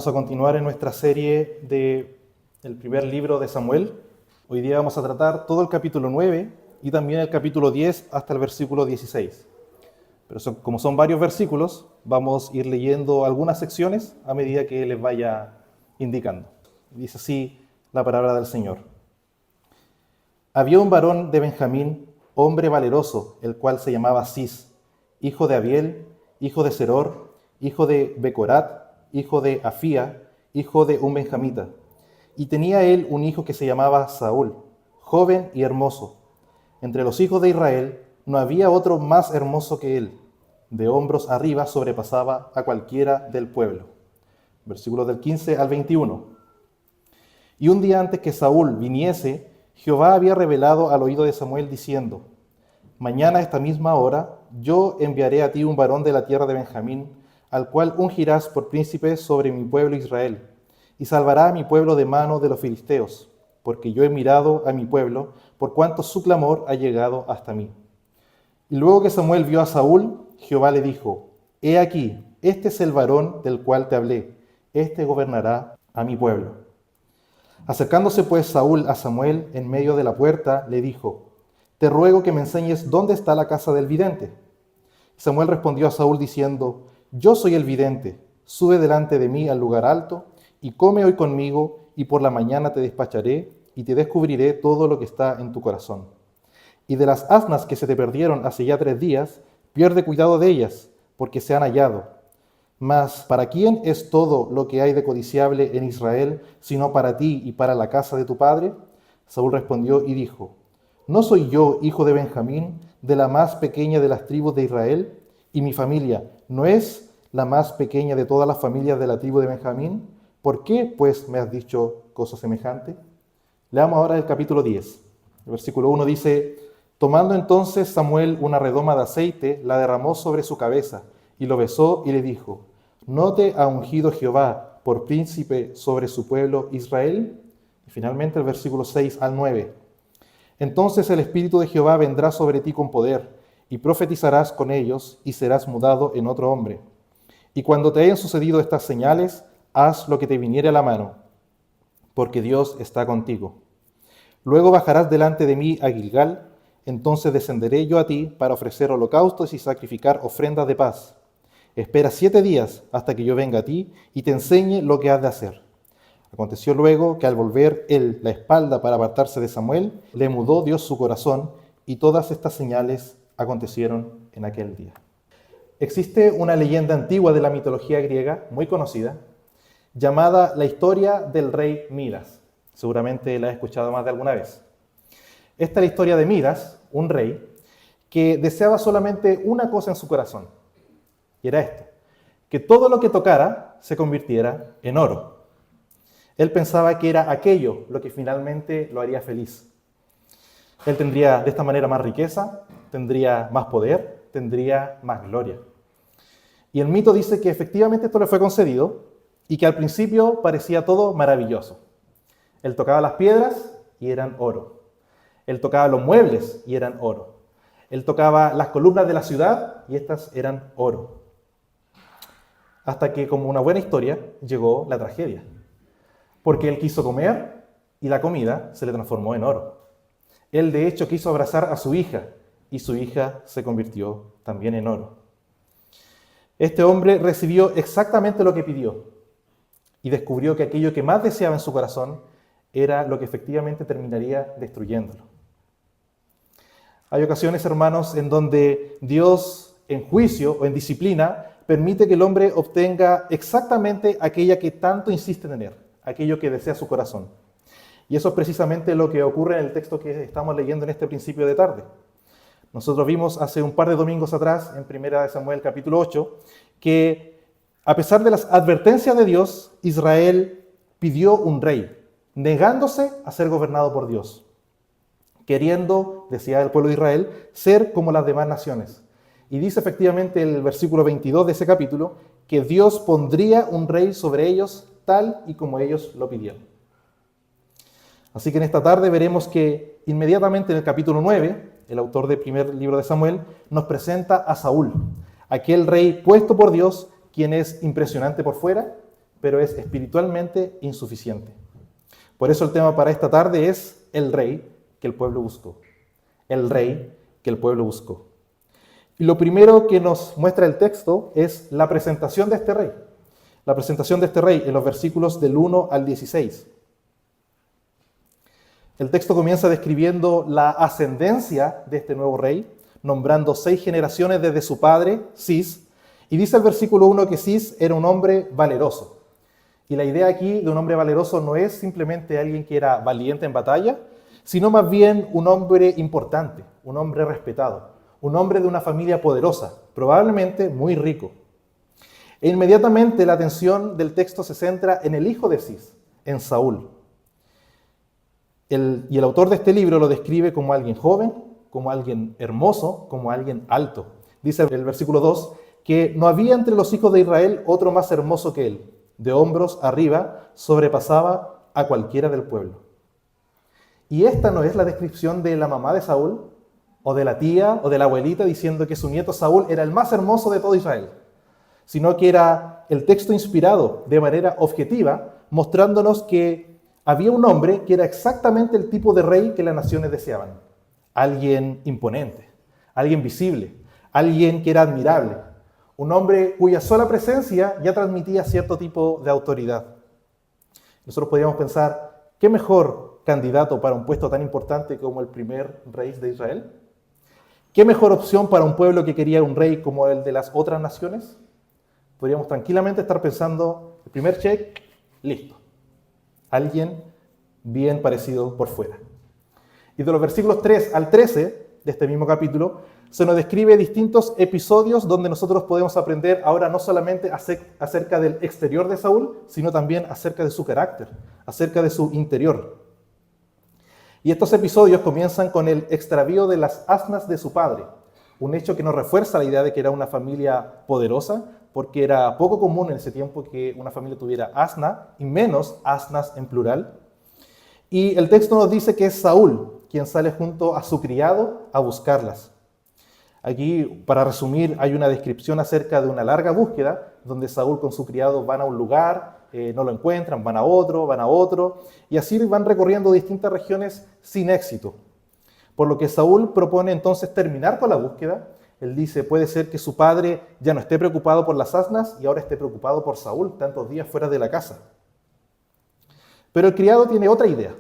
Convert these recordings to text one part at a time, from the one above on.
Vamos a continuar en nuestra serie del primer libro de Samuel. Hoy día vamos a tratar todo el capítulo 9 y también el capítulo 10 hasta el versículo 16. Pero como son varios versículos, vamos a ir leyendo algunas secciones a medida que les vaya indicando. Dice así la palabra del Señor. Había un varón de Benjamín, hombre valeroso, el cual se llamaba Cis, hijo de Abiel, hijo de Seror, hijo de Becorat, hijo de Afía, hijo de un benjamita. Y tenía él un hijo que se llamaba Saúl, joven y hermoso. Entre los hijos de Israel no había otro más hermoso que él. De hombros arriba sobrepasaba a cualquiera del pueblo. Versículos del 15 al 21. Y un día antes que Saúl viniese, Jehová había revelado al oído de Samuel diciendo: Mañana a esta misma hora yo enviaré a ti un varón de la tierra de Benjamín, al cual ungirás por príncipe sobre mi pueblo Israel, y salvará a mi pueblo de mano de los filisteos, porque yo he mirado a mi pueblo, por cuanto su clamor ha llegado hasta mí. Y luego que Samuel vio a Saúl, Jehová le dijo: He aquí, este es el varón del cual te hablé, este gobernará a mi pueblo. Acercándose pues Saúl a Samuel en medio de la puerta, le dijo: Te ruego que me enseñes dónde está la casa del vidente. Samuel respondió a Saúl diciendo: Yo soy el vidente, sube delante de mí al lugar alto, y come hoy conmigo, y por la mañana te despacharé, y te descubriré todo lo que está en tu corazón. Y de las asnas que se te perdieron hace ya 3 días, pierde cuidado de ellas, porque se han hallado. Mas, ¿para quién es todo lo que hay de codiciable en Israel, sino para ti y para la casa de tu padre? Saúl respondió y dijo: ¿No soy yo hijo de Benjamín, de la más pequeña de las tribus de Israel? ¿Y mi familia no es la más pequeña de todas las familias de la tribu de Benjamín? ¿Por qué, pues, me has dicho cosa semejante? Leamos ahora el capítulo 10. El versículo 1 dice: Tomando entonces Samuel una redoma de aceite, la derramó sobre su cabeza, y lo besó y le dijo: ¿No te ha ungido Jehová por príncipe sobre su pueblo Israel? Y finalmente el versículo 6 al 9. Entonces el Espíritu de Jehová vendrá sobre ti con poder, y profetizarás con ellos, y serás mudado en otro hombre. Y cuando te hayan sucedido estas señales, haz lo que te viniere a la mano, porque Dios está contigo. Luego bajarás delante de mí a Gilgal, entonces descenderé yo a ti para ofrecer holocaustos y sacrificar ofrendas de paz. Espera 7 días hasta que yo venga a ti y te enseñe lo que has de hacer. Aconteció luego que al volver él la espalda para apartarse de Samuel, le mudó Dios su corazón, y todas estas señales acontecieron en aquel día. Existe una leyenda antigua de la mitología griega, muy conocida, llamada la historia del rey Midas. Seguramente la he escuchado más de alguna vez. Esta es la historia de Midas, un rey, que deseaba solamente una cosa en su corazón, y era esto: que todo lo que tocara se convirtiera en oro. Él pensaba que era aquello lo que finalmente lo haría feliz. Él tendría de esta manera más riqueza, tendría más poder, tendría más gloria. Y el mito dice que efectivamente esto le fue concedido y que al principio parecía todo maravilloso. Él tocaba las piedras y eran oro. Él tocaba los muebles y eran oro. Él tocaba las columnas de la ciudad y estas eran oro. Hasta que, como una buena historia, llegó la tragedia. Porque él quiso comer y la comida se le transformó en oro. Él de hecho quiso abrazar a su hija y su hija se convirtió también en oro. Este hombre recibió exactamente lo que pidió y descubrió que aquello que más deseaba en su corazón era lo que efectivamente terminaría destruyéndolo. Hay ocasiones, hermanos, en donde Dios, en juicio o en disciplina, permite que el hombre obtenga exactamente aquella que tanto insiste en tener, aquello que desea su corazón. Y eso es precisamente lo que ocurre en el texto que estamos leyendo en este principio de tarde. Nosotros vimos hace un par de domingos atrás, en 1 Samuel capítulo 8, que a pesar de las advertencias de Dios, Israel pidió un rey, negándose a ser gobernado por Dios, queriendo, decía el pueblo de Israel, ser como las demás naciones. Y dice efectivamente el versículo 22 de ese capítulo, que Dios pondría un rey sobre ellos tal y como ellos lo pidieron. Así que en esta tarde veremos que inmediatamente en el capítulo 9, el autor del primer libro de Samuel, nos presenta a Saúl, aquel rey puesto por Dios, quien es impresionante por fuera, pero es espiritualmente insuficiente. Por eso el tema para esta tarde es el rey que el pueblo buscó. El rey que el pueblo buscó. Y lo primero que nos muestra el texto es la presentación de este rey. La presentación de este rey en los versículos del 1 al 16. El texto comienza describiendo la ascendencia de este nuevo rey, nombrando 6 generaciones desde su padre, Cis, y dice el versículo 1 que Cis era un hombre valeroso. Y la idea aquí de un hombre valeroso no es simplemente alguien que era valiente en batalla, sino más bien un hombre importante, un hombre respetado, un hombre de una familia poderosa, probablemente muy rico. E inmediatamente la atención del texto se centra en el hijo de Cis, en Saúl. Y el autor de este libro lo describe como alguien joven, como alguien hermoso, como alguien alto. Dice el versículo 2 que no había entre los hijos de Israel otro más hermoso que él. De hombros arriba sobrepasaba a cualquiera del pueblo. Y esta no es la descripción de la mamá de Saúl, o de la tía, o de la abuelita, diciendo que su nieto Saúl era el más hermoso de todo Israel, sino que era el texto inspirado de manera objetiva, mostrándonos que había un hombre que era exactamente el tipo de rey que las naciones deseaban. Alguien imponente, alguien visible, alguien que era admirable, un hombre cuya sola presencia ya transmitía cierto tipo de autoridad. Nosotros podríamos pensar, ¿qué mejor candidato para un puesto tan importante como el primer rey de Israel? ¿Qué mejor opción para un pueblo que quería un rey como el de las otras naciones? Podríamos tranquilamente estar pensando, el primer check, listo. Alguien bien parecido por fuera. Y de los versículos 3 al 13 de este mismo capítulo, se nos describe distintos episodios donde nosotros podemos aprender ahora no solamente acerca del exterior de Saúl, sino también acerca de su carácter, acerca de su interior. Y estos episodios comienzan con el extravío de las asnas de su padre, un hecho que nos refuerza la idea de que era una familia poderosa, porque era poco común en ese tiempo que una familia tuviera asna, y menos asnas en plural. Y el texto nos dice que es Saúl quien sale junto a su criado a buscarlas. Aquí, para resumir, hay una descripción acerca de una larga búsqueda, donde Saúl con su criado van a un lugar, no lo encuentran, van a otro, y así van recorriendo distintas regiones sin éxito. Por lo que Saúl propone entonces terminar con la búsqueda. Él dice, puede ser que su padre ya no esté preocupado por las asnas y ahora esté preocupado por Saúl, tantos días fuera de la casa. Pero el criado tiene otra idea,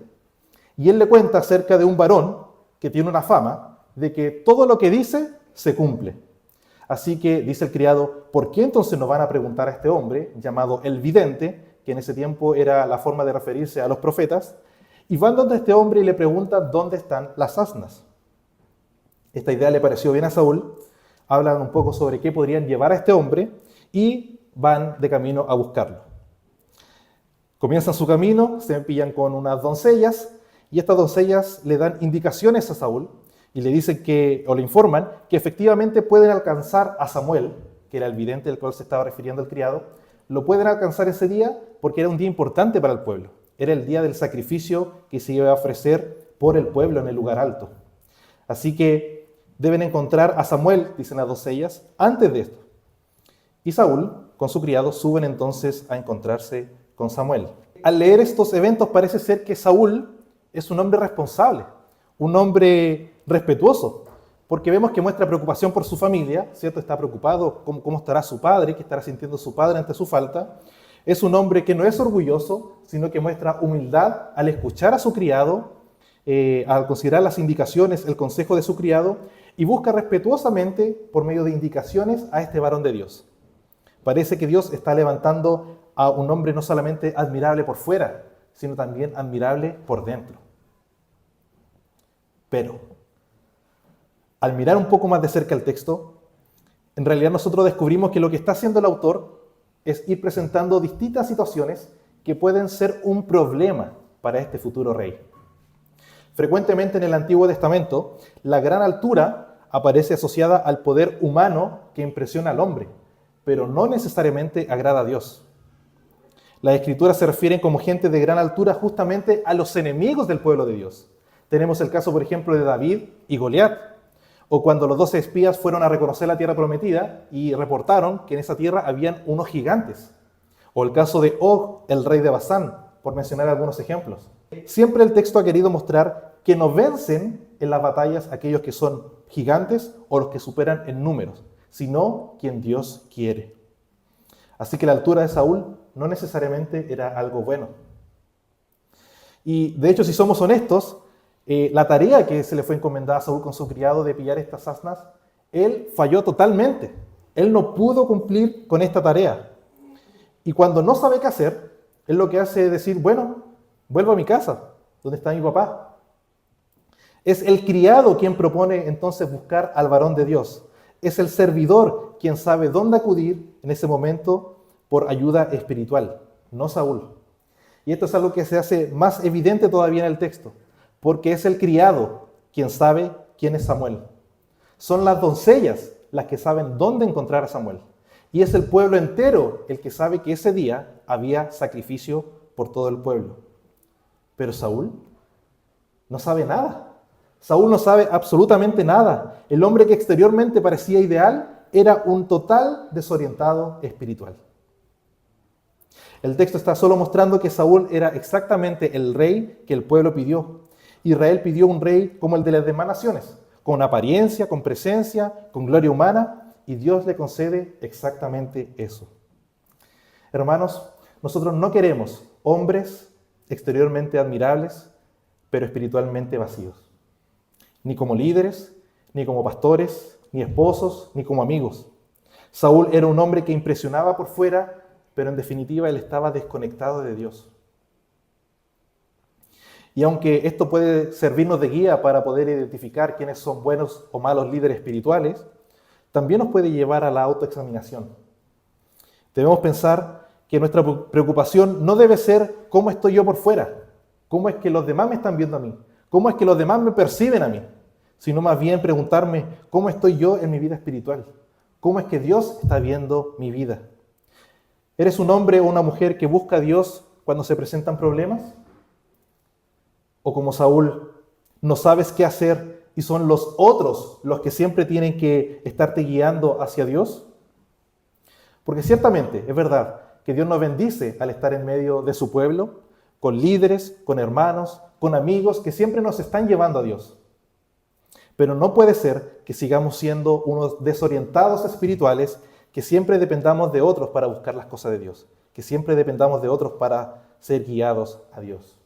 y él le cuenta acerca de un varón que tiene una fama de que todo lo que dice se cumple. Así que dice el criado, ¿por qué entonces nos van a preguntar a este hombre llamado el vidente, que en ese tiempo era la forma de referirse a los profetas? Y van donde este hombre y le preguntan dónde están las asnas. Esta idea le pareció bien a Saúl, hablan un poco sobre qué podrían llevar a este hombre y van de camino a buscarlo. Comienzan su camino, se pillan con unas doncellas y estas doncellas le dan indicaciones a Saúl y le dicen o le informan que efectivamente pueden alcanzar a Samuel, que era el vidente al cual se estaba refiriendo el criado, lo pueden alcanzar ese día porque era un día importante para el pueblo. Era el día del sacrificio que se iba a ofrecer por el pueblo en el lugar alto. Así que deben encontrar a Samuel, dicen las doncellas, antes de esto. Y Saúl, con su criado, suben entonces a encontrarse con Samuel. Al leer estos eventos parece ser que Saúl es un hombre responsable, un hombre respetuoso, porque vemos que muestra preocupación por su familia, ¿cierto? Está preocupado cómo estará su padre, qué estará sintiendo su padre ante su falta. Es un hombre que no es orgulloso, sino que muestra humildad al escuchar a su criado, al considerar las indicaciones, el consejo de su criado, y busca respetuosamente, por medio de indicaciones, a este varón de Dios. Parece que Dios está levantando a un hombre no solamente admirable por fuera, sino también admirable por dentro. Pero, al mirar un poco más de cerca el texto, en realidad nosotros descubrimos que lo que está haciendo el autor es ir presentando distintas situaciones que pueden ser un problema para este futuro rey. Frecuentemente en el Antiguo Testamento, la gran altura aparece asociada al poder humano que impresiona al hombre, pero no necesariamente agrada a Dios. Las Escrituras se refieren como gente de gran altura justamente a los enemigos del pueblo de Dios. Tenemos el caso, por ejemplo, de David y Goliat, o cuando los 12 espías fueron a reconocer la tierra prometida y reportaron que en esa tierra habían unos gigantes. O el caso de Og, el rey de Basán, por mencionar algunos ejemplos. Siempre el texto ha querido mostrar que no vencen en las batallas aquellos que son gigantes o los que superan en números, sino quien Dios quiere. Así que la altura de Saúl no necesariamente era algo bueno. Y de hecho, si somos honestos, la tarea que se le fue encomendada a Saúl con su criado de pillar estas asnas, él falló totalmente. Él no pudo cumplir con esta tarea. Y cuando no sabe qué hacer, él lo que hace es decir, bueno, vuelvo a mi casa, donde está mi papá. Es el criado quien propone entonces buscar al varón de Dios. Es el servidor quien sabe dónde acudir en ese momento por ayuda espiritual, no Saúl. Y esto es algo que se hace más evidente todavía en el texto, porque es el criado quien sabe quién es Samuel. Son las doncellas las que saben dónde encontrar a Samuel. Y es el pueblo entero el que sabe que ese día había sacrificio por todo el pueblo. Pero Saúl no sabe nada. Saúl no sabe absolutamente nada. El hombre que exteriormente parecía ideal era un total desorientado espiritual. El texto está solo mostrando que Saúl era exactamente el rey que el pueblo pidió. Israel pidió un rey como el de las demás naciones, con apariencia, con presencia, con gloria humana, y Dios le concede exactamente eso. Hermanos, nosotros no queremos hombres exteriormente admirables, pero espiritualmente vacíos. Ni como líderes, ni como pastores, ni esposos, ni como amigos. Saúl era un hombre que impresionaba por fuera, pero en definitiva él estaba desconectado de Dios. Y aunque esto puede servirnos de guía para poder identificar quiénes son buenos o malos líderes espirituales, también nos puede llevar a la autoexaminación. Debemos pensar que nuestra preocupación no debe ser cómo estoy yo por fuera, cómo es que los demás me están viendo a mí, cómo es que los demás me perciben a mí, sino más bien preguntarme cómo estoy yo en mi vida espiritual, cómo es que Dios está viendo mi vida. ¿Eres un hombre o una mujer que busca a Dios cuando se presentan problemas? ¿O como Saúl, no sabes qué hacer y son los otros los que siempre tienen que estarte guiando hacia Dios? Porque ciertamente es verdad que Dios nos bendice al estar en medio de su pueblo, con líderes, con hermanos, con amigos que siempre nos están llevando a Dios. Pero no puede ser que sigamos siendo unos desorientados espirituales, que siempre dependamos de otros para buscar las cosas de Dios, que siempre dependamos de otros para ser guiados a Dios.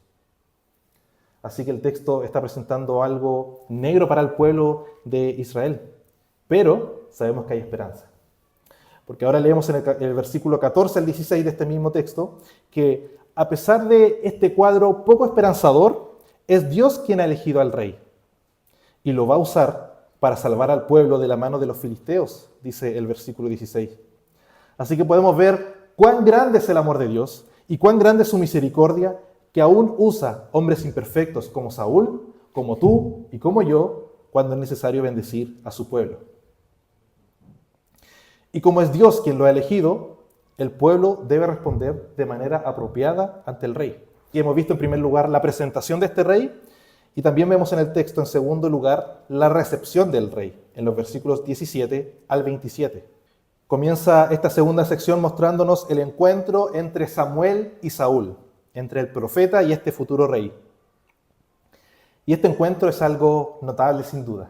Así que el texto está presentando algo negro para el pueblo de Israel, pero sabemos que hay esperanza. Porque ahora leemos en el versículo 14 al 16 de este mismo texto, que a pesar de este cuadro poco esperanzador, es Dios quien ha elegido al rey y lo va a usar para salvar al pueblo de la mano de los filisteos, dice el versículo 16. Así que podemos ver cuán grande es el amor de Dios y cuán grande es su misericordia, que aún usa hombres imperfectos como Saúl, como tú y como yo, cuando es necesario bendecir a su pueblo. Y como es Dios quien lo ha elegido, el pueblo debe responder de manera apropiada ante el rey. Y hemos visto en primer lugar la presentación de este rey, y también vemos en el texto, en segundo lugar, la recepción del rey, en los versículos 17 al 27. Comienza esta segunda sección mostrándonos el encuentro entre Samuel y Saúl, entre el profeta y este futuro rey. Y este encuentro es algo notable sin duda.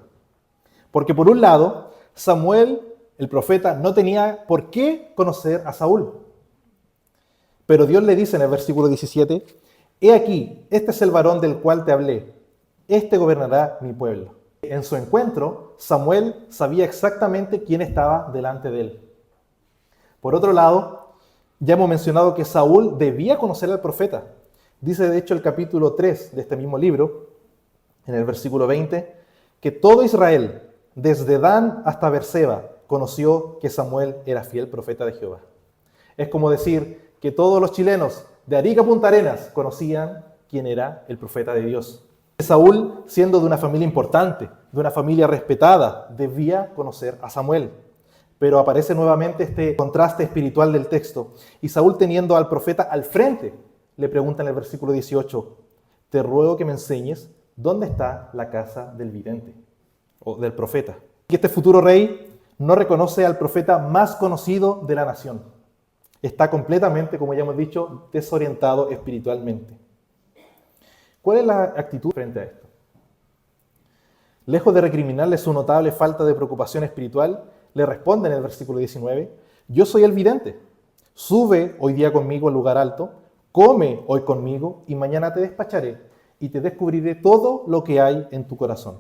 Porque por un lado, Samuel, el profeta, no tenía por qué conocer a Saúl. Pero Dios le dice en el versículo 17, «He aquí, este es el varón del cual te hablé, este gobernará mi pueblo». En su encuentro, Samuel sabía exactamente quién estaba delante de él. Por otro lado, ya hemos mencionado que Saúl debía conocer al profeta. Dice de hecho el capítulo 3 de este mismo libro, en el versículo 20, que todo Israel, desde Dan hasta Berseba, conoció que Samuel era fiel profeta de Jehová. Es como decir que todos los chilenos de Arica a Punta Arenas conocían quién era el profeta de Dios. Saúl, siendo de una familia importante, de una familia respetada, debía conocer a Samuel. Pero aparece nuevamente este contraste espiritual del texto. Y Saúl, teniendo al profeta al frente, le pregunta en el versículo 18, «Te ruego que me enseñes dónde está la casa del vidente», o del profeta. Y este futuro rey no reconoce al profeta más conocido de la nación. está completamente, como ya hemos dicho, desorientado espiritualmente. ¿Cuál es la actitud frente a esto? Lejos de recriminarle su notable falta de preocupación espiritual, le responde en el versículo 19, yo soy el vidente, sube hoy día conmigo al lugar alto, come hoy conmigo y mañana te despacharé y te descubriré todo lo que hay en tu corazón.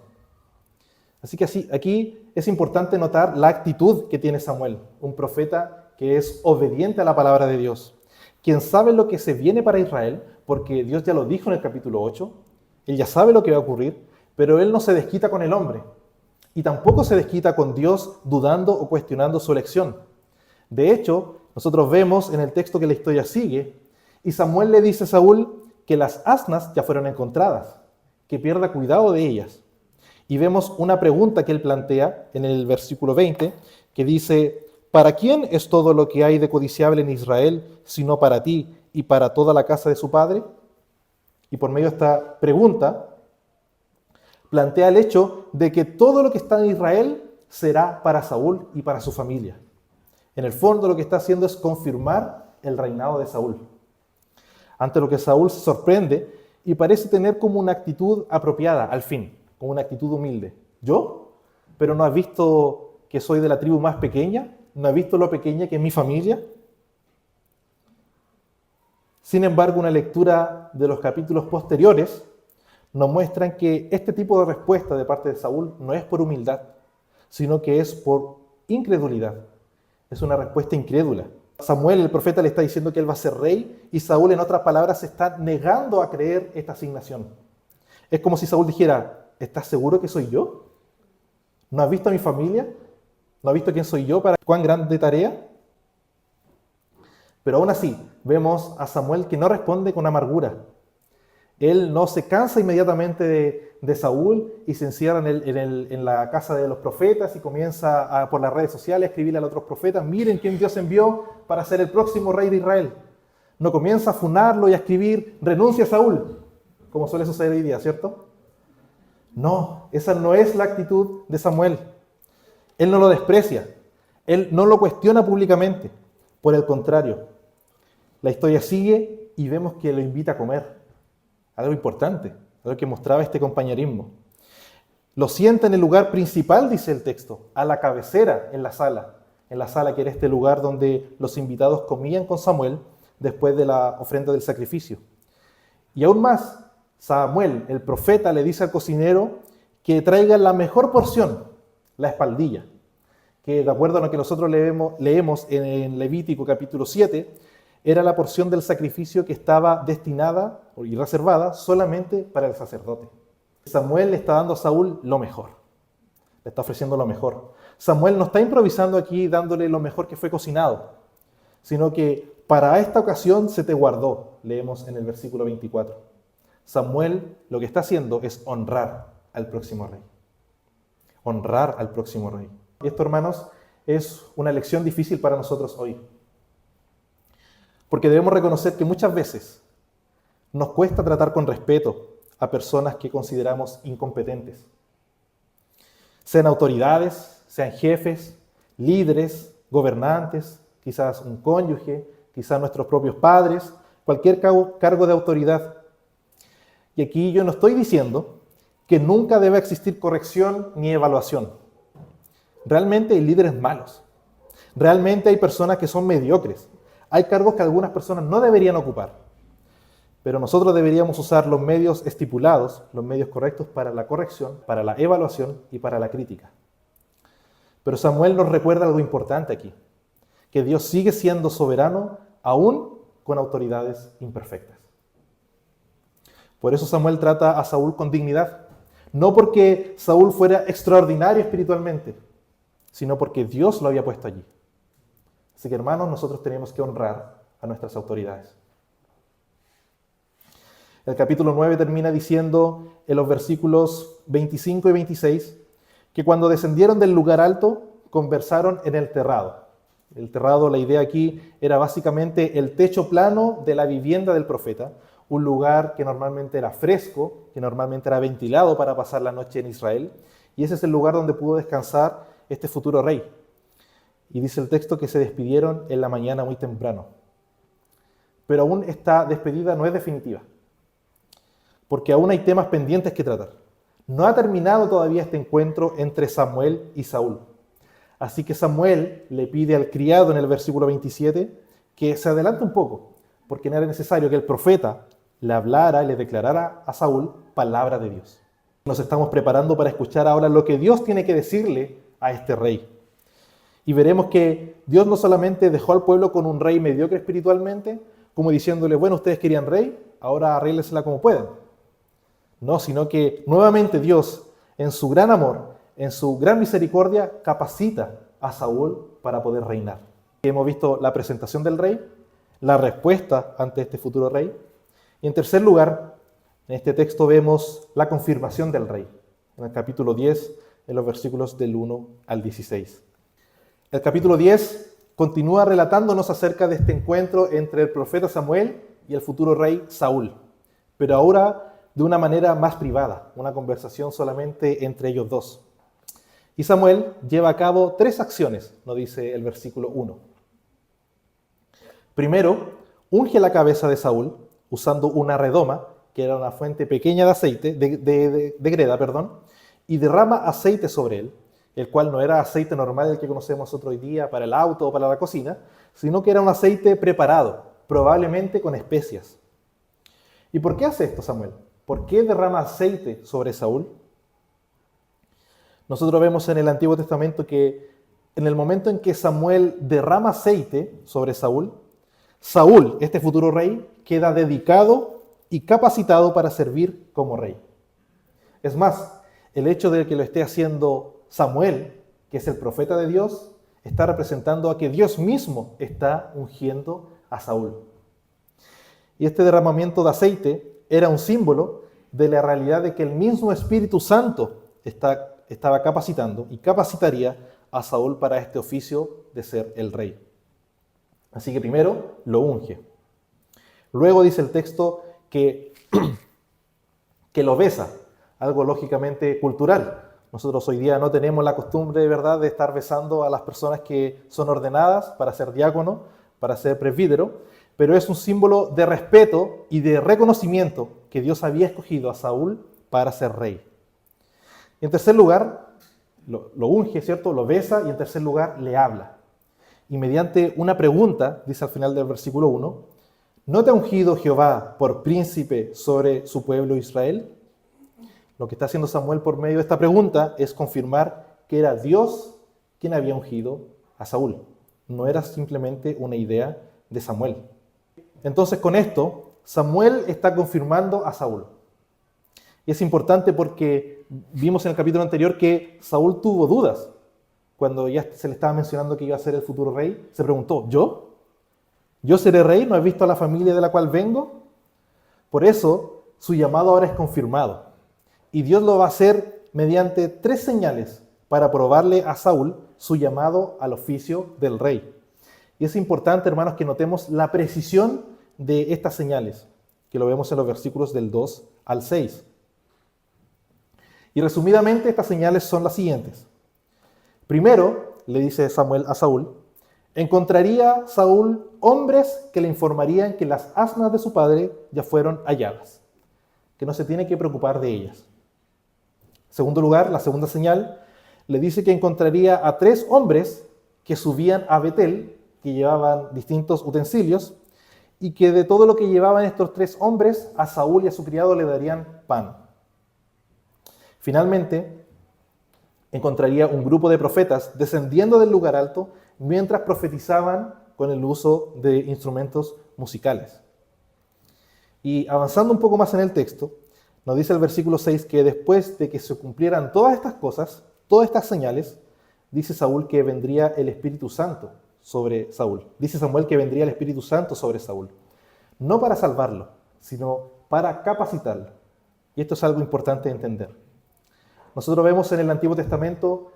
Así que aquí es importante notar la actitud que tiene Samuel, un profeta que es obediente a la palabra de Dios, quien sabe lo que se viene para Israel, porque Dios ya lo dijo en el capítulo 8, él ya sabe lo que va a ocurrir, pero él no se desquita con el hombre, y tampoco se desquita con Dios dudando o cuestionando su elección. De hecho, nosotros vemos en el texto que la historia sigue, y Samuel le dice a Saúl que las asnas ya fueron encontradas, que pierda cuidado de ellas. Y vemos una pregunta que él plantea en el versículo 20, que dice, ¿para quién es todo lo que hay de codiciable en Israel, sino para ti y para toda la casa de su padre? Y por medio de esta pregunta, plantea el hecho de que todo lo que está en Israel será para Saúl y para su familia. En el fondo lo que está haciendo es confirmar el reinado de Saúl. Ante lo que Saúl se sorprende y parece tener como una actitud apropiada al fin, como una actitud humilde. ¿Yo? ¿Pero no has visto que soy de la tribu más pequeña? ¿No has visto lo pequeña que es mi familia? Sin embargo, una lectura de los capítulos posteriores nos muestran que este tipo de respuesta de parte de Saúl no es por humildad, sino que es por incredulidad. Es una respuesta incrédula. Samuel, el profeta, le está diciendo que él va a ser rey y Saúl, en otras palabras, se está negando a creer esta asignación. Es como si Saúl dijera, ¿estás seguro que soy yo? ¿No has visto a mi familia? ¿No has visto quién soy yo para cuán grande tarea? Pero aún así, vemos a Samuel que no responde con amargura. Él no se cansa inmediatamente de Saúl y se encierra en la casa de los profetas y comienza por las redes sociales a escribirle a los otros profetas, miren quién Dios envió para ser el próximo rey de Israel. No comienza a funarlo y a escribir, renuncia a Saúl, como suele suceder hoy día, ¿cierto? No, esa no es la actitud de Samuel. Él no lo desprecia, él no lo cuestiona públicamente. Por el contrario, la historia sigue y vemos que lo invita a comer. Algo importante, algo que mostraba este compañerismo. Lo sienta en el lugar principal, dice el texto, a la cabecera en la sala que era este lugar donde los invitados comían con Samuel después de la ofrenda del sacrificio. Y aún más, Samuel, el profeta, le dice al cocinero que traiga la mejor porción, la espaldilla, que de acuerdo a lo que nosotros leemos en Levítico capítulo 7, era la porción del sacrificio que estaba destinada y reservada solamente para el sacerdote. Samuel le está dando a Saúl lo mejor, le está ofreciendo lo mejor. Samuel no está improvisando aquí dándole lo mejor que fue cocinado, sino que para esta ocasión se te guardó, leemos en el versículo 24. Samuel lo que está haciendo es honrar al próximo rey. Honrar al próximo rey. Y esto, hermanos, es una lección difícil para nosotros hoy. Porque debemos reconocer que muchas veces nos cuesta tratar con respeto a personas que consideramos incompetentes. Sean autoridades, sean jefes, líderes, gobernantes, quizás un cónyuge, quizás nuestros propios padres, cualquier cargo de autoridad. Y aquí yo no estoy diciendo que nunca debe existir corrección ni evaluación. Realmente hay líderes malos. Realmente hay personas que son mediocres. Hay cargos que algunas personas no deberían ocupar. Pero nosotros deberíamos usar los medios estipulados, los medios correctos para la corrección, para la evaluación y para la crítica. Pero Samuel nos recuerda algo importante aquí, que Dios sigue siendo soberano aún con autoridades imperfectas. Por eso Samuel trata a Saúl con dignidad, no porque Saúl fuera extraordinario espiritualmente, sino porque Dios lo había puesto allí. Así que, hermanos, nosotros tenemos que honrar a nuestras autoridades. El capítulo 9 termina diciendo en los versículos 25 y 26 que cuando descendieron del lugar alto, conversaron en el terrado. El terrado, la idea aquí era básicamente el techo plano de la vivienda del profeta, un lugar que normalmente era fresco, que normalmente era ventilado para pasar la noche en Israel, y ese es el lugar donde pudo descansar este futuro rey. Y dice el texto que se despidieron en la mañana muy temprano. pero aún esta despedida no es definitiva, porque aún hay temas pendientes que tratar. No ha terminado todavía este encuentro entre Samuel y Saúl. Así que Samuel le pide al criado en el versículo 27 que se adelante un poco, porque no era necesario que el profeta le hablara y le declarara a Saúl palabra de Dios. Nos estamos preparando para escuchar ahora lo que Dios tiene que decirle a este rey. Y veremos que Dios no solamente dejó al pueblo con un rey mediocre espiritualmente, como diciéndole, bueno, ustedes querían rey, ahora arréglensela como puedan. No, sino que nuevamente Dios, en su gran amor, en su gran misericordia, capacita a Saúl para poder reinar. Hemos visto la presentación del rey, la respuesta ante este futuro rey. Y en tercer lugar, en este texto vemos la confirmación del rey, en el capítulo 10, en los versículos del 1 al 16. El capítulo 10 continúa relatándonos acerca de este encuentro entre el profeta Samuel y el futuro rey Saúl, pero ahora de una manera más privada, una conversación solamente entre ellos dos. Y Samuel lleva a cabo 3 acciones, nos dice el versículo 1. Primero, unge la cabeza de Saúl usando una redoma, que era una fuente pequeña de aceite, de greda, y derrama aceite sobre él, el cual no era aceite normal el que conocemos hoy día para el auto o para la cocina, sino que era un aceite preparado, probablemente con especias. ¿Y por qué hace esto Samuel? ¿Por qué derrama aceite sobre Saúl? Nosotros vemos en el Antiguo Testamento que en el momento en que Samuel derrama aceite sobre Saúl, Saúl, este futuro rey, queda dedicado y capacitado para servir como rey. Es más, el hecho de que lo esté haciendo Samuel, que es el profeta de Dios, está representando a que Dios mismo está ungiendo a Saúl. Y este derramamiento de aceite era un símbolo de la realidad de que el mismo Espíritu Santo estaba capacitando y capacitaría a Saúl para este oficio de ser el rey. Así que primero lo unge. Luego dice el texto que lo besa, algo lógicamente cultural. Nosotros hoy día no tenemos la costumbre de verdad de estar besando a las personas que son ordenadas para ser diácono, para ser presbítero, pero es un símbolo de respeto y de reconocimiento que Dios había escogido a Saúl para ser rey. En tercer lugar, lo unge, ¿cierto? Lo besa y en tercer lugar le habla. Y mediante una pregunta, dice al final del versículo 1, ¿no te ha ungido Jehová por príncipe sobre su pueblo Israel? Lo que está haciendo Samuel por medio de esta pregunta es confirmar que era Dios quien había ungido a Saúl. No era simplemente una idea de Samuel. Entonces con esto, Samuel está confirmando a Saúl. Y es importante porque vimos en el capítulo anterior que Saúl tuvo dudas. Cuando ya se le estaba mencionando que iba a ser el futuro rey, se preguntó, ¿yo? ¿Yo seré rey? ¿No has visto a la familia de la cual vengo? Por eso, su llamado ahora es confirmado. Y Dios lo va a hacer mediante 3 señales para probarle a Saúl su llamado al oficio del rey. Y es importante, hermanos, que notemos la precisión de estas señales, que lo vemos en los versículos del 2 al 6. Y resumidamente, estas señales son las siguientes. Primero, le dice Samuel a Saúl, encontraría Saúl hombres que le informarían que las asnas de su padre ya fueron halladas, que no se tiene que preocupar de ellas. En segundo lugar, la segunda señal, le dice que encontraría a 3 hombres que subían a Betel, que llevaban distintos utensilios, y que de todo lo que llevaban estos 3 hombres, a Saúl y a su criado le darían pan. Finalmente, encontraría un grupo de profetas descendiendo del lugar alto mientras profetizaban con el uso de instrumentos musicales. Y avanzando un poco más en el texto, nos dice el versículo 6 que después de que se cumplieran todas estas cosas, todas estas señales, dice Saúl que vendría el Espíritu Santo sobre Saúl. Dice Samuel que vendría el Espíritu Santo sobre Saúl. No para salvarlo, sino para capacitarlo. Y esto es algo importante de entender. Nosotros vemos en el Antiguo Testamento,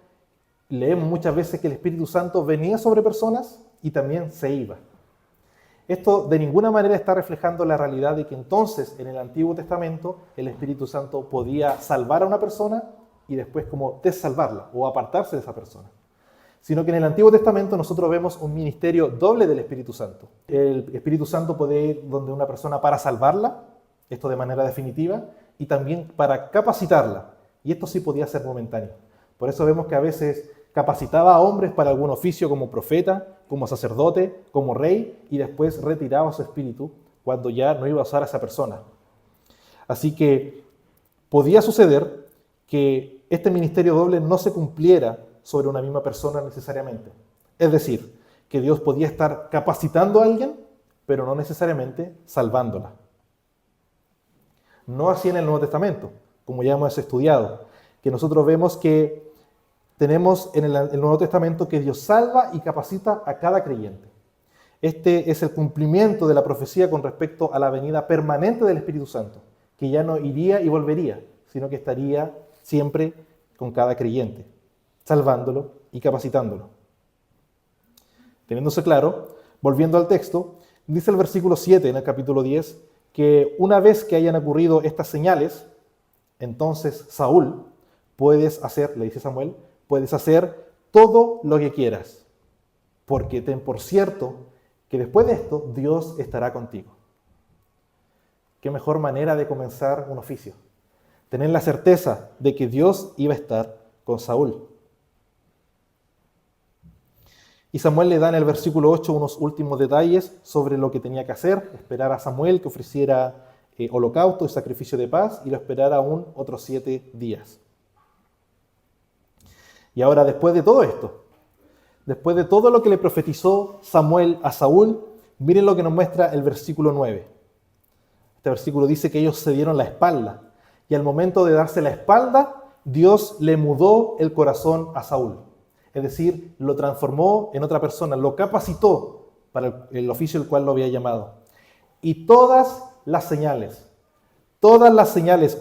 leemos muchas veces que el Espíritu Santo venía sobre personas y también se iba. Esto de ninguna manera está reflejando la realidad de que entonces en el Antiguo Testamento el Espíritu Santo podía salvar a una persona y después como desalvarla o apartarse de esa persona. sino que en el Antiguo Testamento nosotros vemos un ministerio doble del Espíritu Santo. El Espíritu Santo puede ir donde una persona para salvarla, esto de manera definitiva, y también para capacitarla, y esto sí podía ser momentáneo. Por eso vemos que a veces capacitaba a hombres para algún oficio como profeta, como sacerdote, como rey, y después retiraba su espíritu cuando ya no iba a usar a esa persona. Así que podía suceder que este ministerio doble no se cumpliera sobre una misma persona necesariamente. Es decir, que Dios podía estar capacitando a alguien, pero no necesariamente salvándola. No así en el Nuevo Testamento, como ya hemos estudiado, que nosotros vemos que tenemos en el Nuevo Testamento que Dios salva y capacita a cada creyente. Este es el cumplimiento de la profecía con respecto a la venida permanente del Espíritu Santo, que ya no iría y volvería, sino que estaría siempre con cada creyente, salvándolo y capacitándolo. Teniéndose claro, volviendo al texto, dice el versículo 7 en el capítulo 10, que una vez que hayan ocurrido estas señales, entonces Saúl, puedes hacer, le dice Samuel, puedes hacer todo lo que quieras, porque ten por cierto que después de esto Dios estará contigo. Qué mejor manera de comenzar un oficio. Tener la certeza de que Dios iba a estar con Saúl. Y Samuel le da en el versículo 8 unos últimos detalles sobre lo que tenía que hacer, esperar a Samuel que ofreciera holocausto y sacrificio de paz, y lo esperara aún otros 7 días. Y ahora, después de todo esto, después de todo lo que le profetizó Samuel a Saúl, miren lo que nos muestra el versículo 9. Este versículo dice que ellos se dieron la espalda, y al momento de darse la espalda, Dios le mudó el corazón a Saúl. Es decir, lo transformó en otra persona, lo capacitó para el oficio al cual lo había llamado. Y todas las señales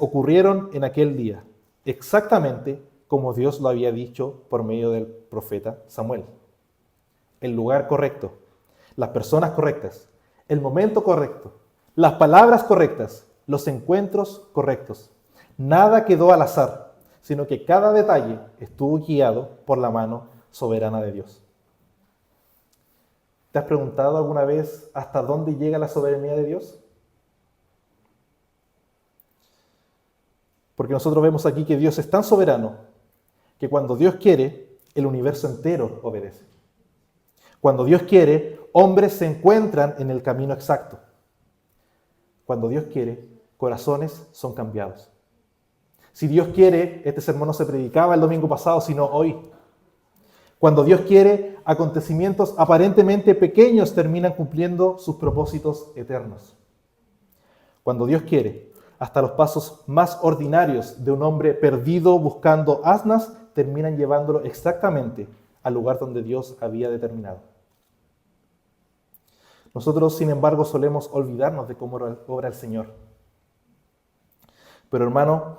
ocurrieron en aquel día, exactamente como Dios lo había dicho por medio del profeta Samuel. El lugar correcto, las personas correctas, el momento correcto, las palabras correctas, los encuentros correctos. Nada quedó al azar, sino que cada detalle estuvo guiado por la mano soberana de Dios. ¿Te has preguntado alguna vez hasta dónde llega la soberanía de Dios? Porque nosotros vemos aquí que Dios es tan soberano que cuando Dios quiere, el universo entero obedece. Cuando Dios quiere, hombres se encuentran en el camino exacto. Cuando Dios quiere, corazones son cambiados. Si Dios quiere, este sermón no se predicaba el domingo pasado, sino hoy. Cuando Dios quiere, acontecimientos aparentemente pequeños terminan cumpliendo sus propósitos eternos. Cuando Dios quiere, hasta los pasos más ordinarios de un hombre perdido buscando asnas terminan llevándolo exactamente al lugar donde Dios había determinado. Nosotros, sin embargo, solemos olvidarnos de cómo obra el Señor. Pero hermano,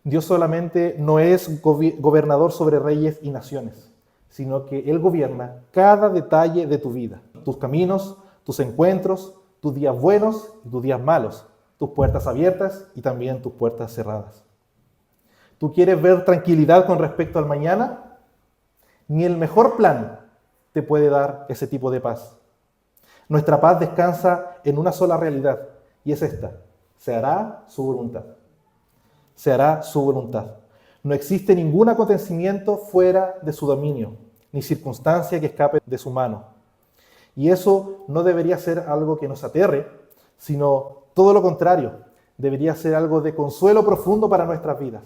Dios solamente no es gobernador sobre reyes y naciones, sino que Él gobierna cada detalle de tu vida, tus caminos, tus encuentros, tus días buenos y tus días malos, tus puertas abiertas y también tus puertas cerradas. ¿Tú quieres ver tranquilidad con respecto al mañana? Ni el mejor plan te puede dar ese tipo de paz. Nuestra paz descansa en una sola realidad, y es esta: se hará su voluntad. Se hará su voluntad. No existe ningún acontecimiento fuera de su dominio, ni circunstancia que escape de su mano. Y eso no debería ser algo que nos aterre, sino todo lo contrario, debería ser algo de consuelo profundo para nuestras vidas.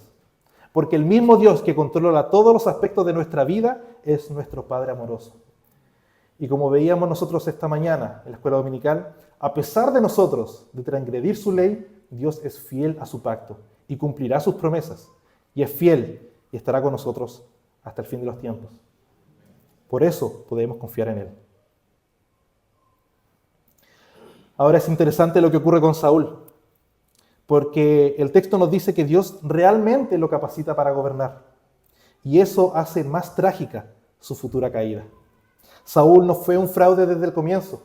Porque el mismo Dios que controla todos los aspectos de nuestra vida es nuestro Padre amoroso. Y como veíamos nosotros esta mañana en la escuela dominical, a pesar de nosotros, de transgredir su ley, Dios es fiel a su pacto y cumplirá sus promesas. Y es fiel y estará con nosotros hasta el fin de los tiempos. Por eso podemos confiar en Él. Ahora es interesante lo que ocurre con Saúl, porque el texto nos dice que Dios realmente lo capacita para gobernar. Y eso hace más trágica su futura caída. Saúl no fue un fraude desde el comienzo.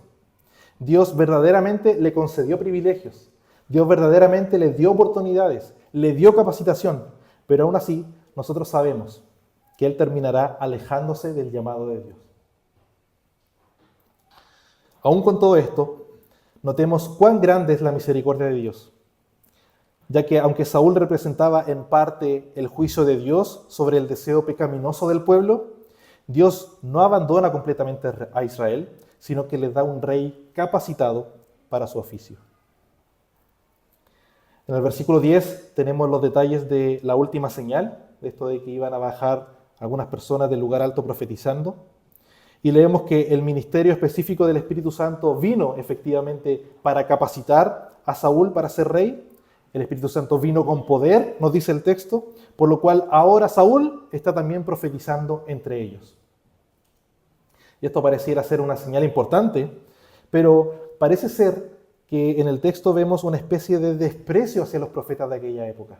Dios verdaderamente le concedió privilegios. Dios verdaderamente le dio oportunidades, le dio capacitación. Pero aún así, nosotros sabemos que él terminará alejándose del llamado de Dios. Aún con todo esto, notemos cuán grande es la misericordia de Dios, ya que aunque Saúl representaba en parte el juicio de Dios sobre el deseo pecaminoso del pueblo, Dios no abandona completamente a Israel, sino que le da un rey capacitado para su oficio. En el versículo 10 tenemos los detalles de la última señal, de esto de que iban a bajar algunas personas del lugar alto profetizando. Y leemos que el ministerio específico del Espíritu Santo vino efectivamente para capacitar a Saúl para ser rey. El Espíritu Santo vino con poder, nos dice el texto, por lo cual ahora Saúl está también profetizando entre ellos. Y esto pareciera ser una señal importante, pero parece ser que en el texto vemos una especie de desprecio hacia los profetas de aquella época.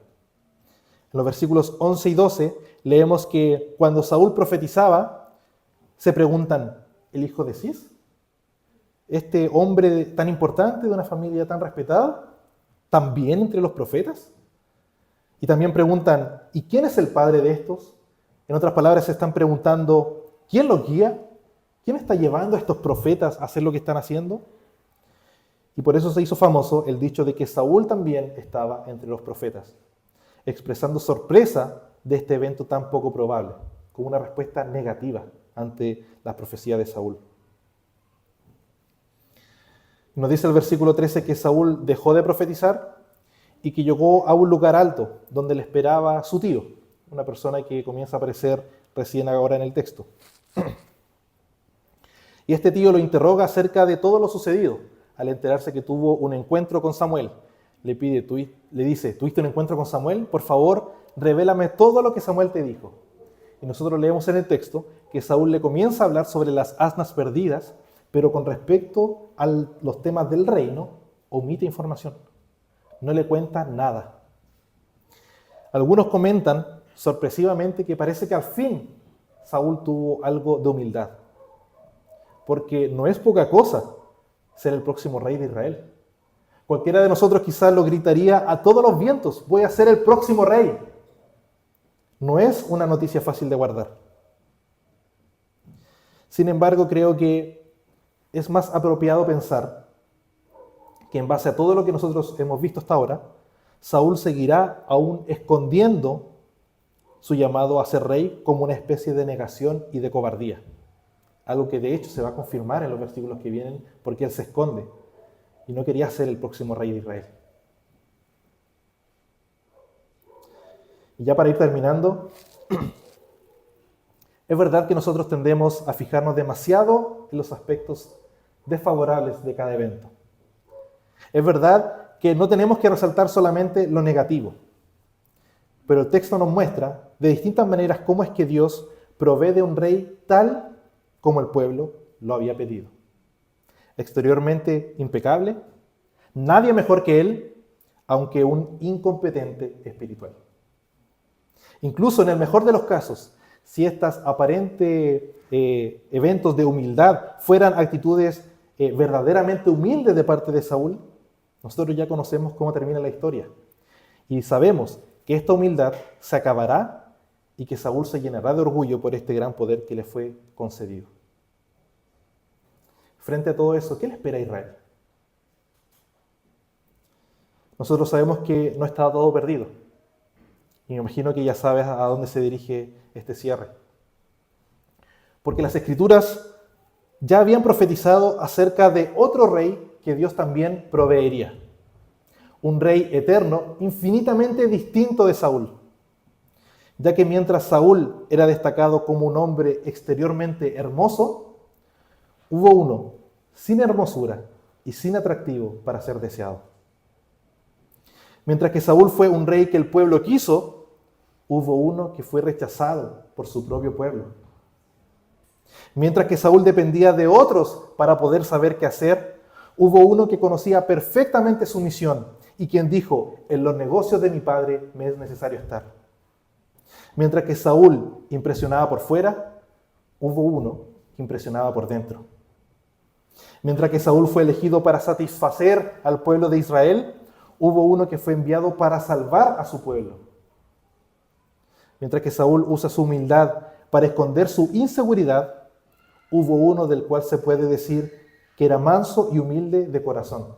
En los versículos 11 y 12 leemos que cuando Saúl profetizaba, se preguntan, ¿el hijo de Cis? ¿Este hombre tan importante de una familia tan respetada? ¿También entre los profetas? Y también preguntan, ¿y quién es el padre de estos? En otras palabras, se están preguntando, ¿quién los guía? ¿Quién está llevando a estos profetas a hacer lo que están haciendo? Y por eso se hizo famoso el dicho de que Saúl también estaba entre los profetas, expresando sorpresa de este evento tan poco probable, con una respuesta negativa ante la profecía de Saúl. Nos dice el versículo 13 que Saúl dejó de profetizar y que llegó a un lugar alto donde le esperaba su tío, una persona que comienza a aparecer recién ahora en el texto. Y este tío lo interroga acerca de todo lo sucedido, al enterarse que tuvo un encuentro con Samuel. Le dice, ¿tuviste un encuentro con Samuel? Por favor, revélame todo lo que Samuel te dijo. Y nosotros leemos en el texto que Saúl le comienza a hablar sobre las asnas perdidas, pero con respecto a los temas del reino, omite información. No le cuenta nada. Algunos comentan sorpresivamente que parece que al fin Saúl tuvo algo de humildad, porque no es poca cosa ser el próximo rey de Israel. Cualquiera de nosotros quizás lo gritaría a todos los vientos, voy a ser el próximo rey. No es una noticia fácil de guardar. Sin embargo, creo que es más apropiado pensar que en base a todo lo que nosotros hemos visto hasta ahora, Saúl seguirá aún escondiendo su llamado a ser rey como una especie de negación y de cobardía. Algo que de hecho se va a confirmar en los versículos que vienen porque él se esconde y no quería ser el próximo rey de Israel. Y ya para ir terminando, es verdad que nosotros tendemos a fijarnos demasiado en los aspectos desfavorables de cada evento. Es verdad que no tenemos que resaltar solamente lo negativo, pero el texto nos muestra de distintas maneras cómo es que Dios provee de un rey tal como el pueblo lo había pedido. Exteriormente impecable, nadie mejor que él, aunque un incompetente espiritual. Incluso en el mejor de los casos, si estas aparentes eventos de humildad fueran actitudes verdaderamente humildes de parte de Saúl, nosotros ya conocemos cómo termina la historia. Y sabemos que esta humildad se acabará y que Saúl se llenará de orgullo por este gran poder que le fue concedido. Frente a todo eso, ¿qué le espera a Israel? Nosotros sabemos que no está todo perdido. Y me imagino que ya sabes a dónde se dirige este cierre. Porque las Escrituras ya habían profetizado acerca de otro rey que Dios también proveería. Un rey eterno, infinitamente distinto de Saúl. Ya que mientras Saúl era destacado como un hombre exteriormente hermoso, hubo uno sin hermosura y sin atractivo para ser deseado. Mientras que Saúl fue un rey que el pueblo quiso, hubo uno que fue rechazado por su propio pueblo. Mientras que Saúl dependía de otros para poder saber qué hacer, hubo uno que conocía perfectamente su misión y quien dijo, en los negocios de mi padre me es necesario estar. Mientras que Saúl impresionaba por fuera, hubo uno que impresionaba por dentro. Mientras que Saúl fue elegido para satisfacer al pueblo de Israel, hubo uno que fue enviado para salvar a su pueblo. Mientras que Saúl usa su humildad para esconder su inseguridad, hubo uno del cual se puede decir que era manso y humilde de corazón,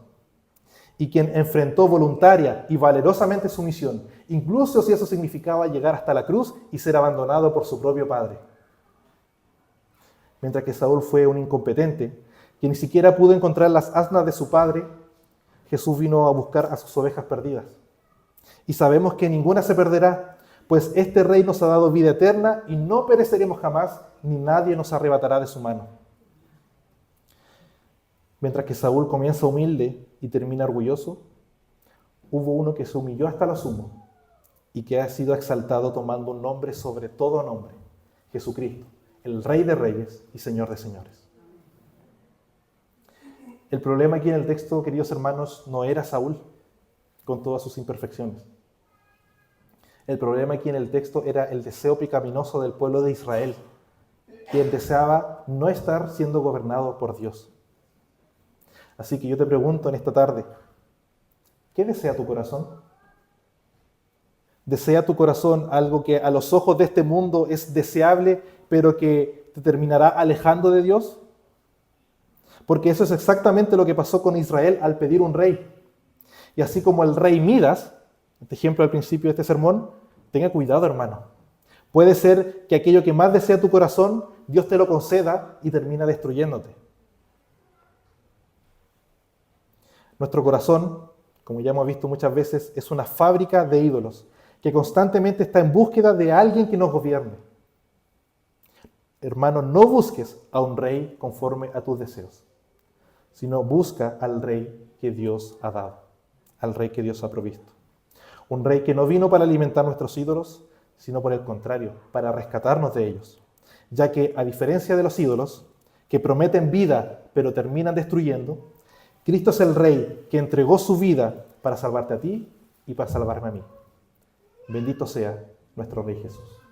y quien enfrentó voluntaria y valerosamente su misión, incluso si eso significaba llegar hasta la cruz y ser abandonado por su propio padre. Mientras que Saúl fue un incompetente, que ni siquiera pudo encontrar las asnas de su padre, Jesús vino a buscar a sus ovejas perdidas. Y sabemos que ninguna se perderá, pues este Rey nos ha dado vida eterna y no pereceremos jamás, ni nadie nos arrebatará de su mano. Mientras que Saúl comienza humilde y termina orgulloso, hubo uno que se humilló hasta lo sumo y que ha sido exaltado tomando un nombre sobre todo nombre, Jesucristo, el Rey de Reyes y Señor de Señores. El problema aquí en el texto, queridos hermanos, no era Saúl, con todas sus imperfecciones. El problema aquí en el texto era el deseo pecaminoso del pueblo de Israel, quien deseaba no estar siendo gobernado por Dios. Así que yo te pregunto en esta tarde, ¿qué desea tu corazón? ¿Desea tu corazón algo que a los ojos de este mundo es deseable, pero que te terminará alejando de Dios? Porque eso es exactamente lo que pasó con Israel al pedir un rey. Y así como el rey Midas, este ejemplo al principio de este sermón, tenga cuidado, hermano. Puede ser que aquello que más desea tu corazón, Dios te lo conceda y termina destruyéndote. Nuestro corazón, como ya hemos visto muchas veces, es una fábrica de ídolos que constantemente está en búsqueda de alguien que nos gobierne. Hermano, no busques a un rey conforme a tus deseos, sino busca al rey que Dios ha dado, al rey que Dios ha provisto. Un rey que no vino para alimentar nuestros ídolos, sino por el contrario, para rescatarnos de ellos. Ya que, a diferencia de los ídolos, que prometen vida pero terminan destruyendo, Cristo es el Rey que entregó su vida para salvarte a ti y para salvarme a mí. Bendito sea nuestro Rey Jesús.